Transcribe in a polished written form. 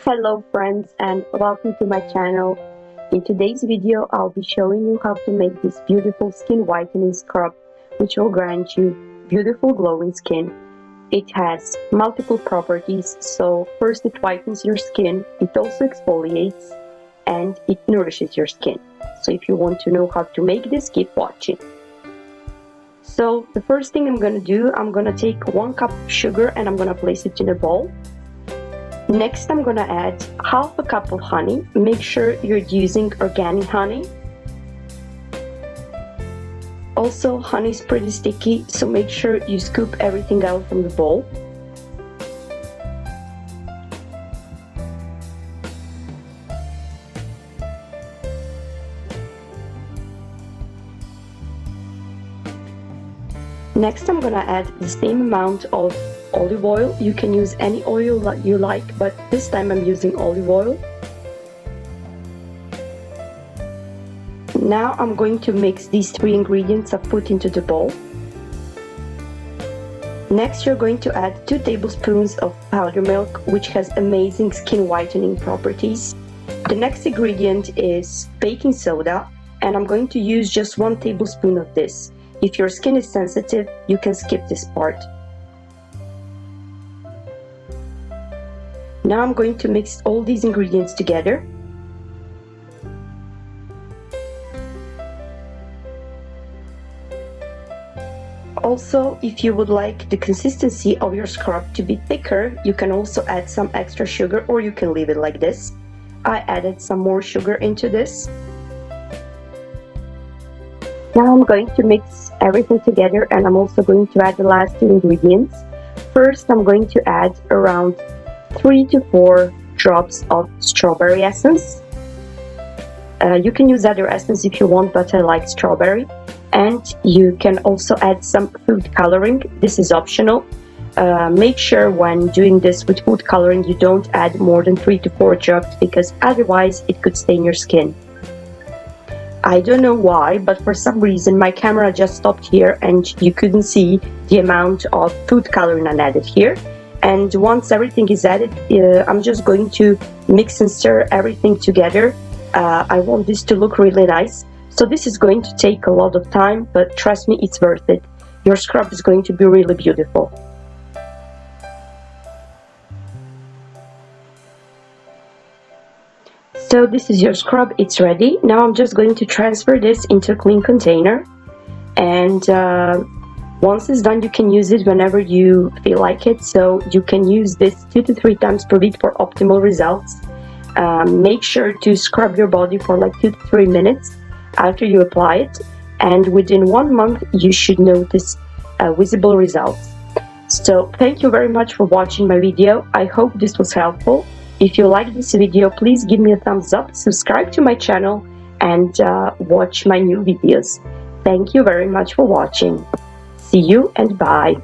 Hello friends and welcome to my channel. In today's video I'll be showing you how to make this beautiful skin whitening scrub which will grant you beautiful glowing skin. It has multiple properties, so first it whitens your skin, it also exfoliates and it nourishes your skin. So if you want to know how to make this, keep watching. So the first thing I'm going to do, I'm going to take 1 cup of sugar and I'm going to place it in a bowl. Next, I'm going to add half a cup of honey. Make sure you're using organic honey. Also, honey is pretty sticky, so make sure you scoop everything out from the bowl. Next, I'm going to add the same amount of olive oil. You can use any oil that you like, but this time I'm using olive oil. Now I'm going to mix these 3 ingredients I've put into the bowl. Next, you're going to add 2 tablespoons of powder milk, which has amazing skin whitening properties. The next ingredient is baking soda, and I'm going to use just 1 tablespoon of this. If your skin is sensitive, you can skip this part. Now I'm going to mix all these ingredients together. Also, if you would like the consistency of your scrub to be thicker, you can also add some extra sugar or you can leave it like this. I added some more sugar into this. Now I'm going to mix everything together and I'm also going to add the last 2 ingredients. First, I'm going to add around 3 to 4 drops of strawberry essence. You can use other essence if you want, but I like strawberry. And you can also add some food coloring. This is optional. Make sure when doing this with food coloring you don't add more than 3 to 4 drops, because otherwise it could stain your skin. I don't know why, but for some reason my camera just stopped here and you couldn't see the amount of food coloring I added here. And once everything is added, I'm just going to mix and stir everything together. I want this to look really nice. So this is going to take a lot of time, but trust me, it's worth it. Your scrub is going to be really beautiful. So this is your scrub, it's ready. Now I'm just going to transfer this into a clean container. And once it's done, you can use it whenever you feel like it. So you can use this 2 to 3 times per week for optimal results. Make sure to scrub your body for like 2 to 3 minutes after you apply it. And within 1 month, you should notice visible results. So thank you very much for watching my video. I hope this was helpful. If you like this video, please give me a thumbs up, subscribe to my channel, and watch my new videos. Thank you very much for watching. See you and bye.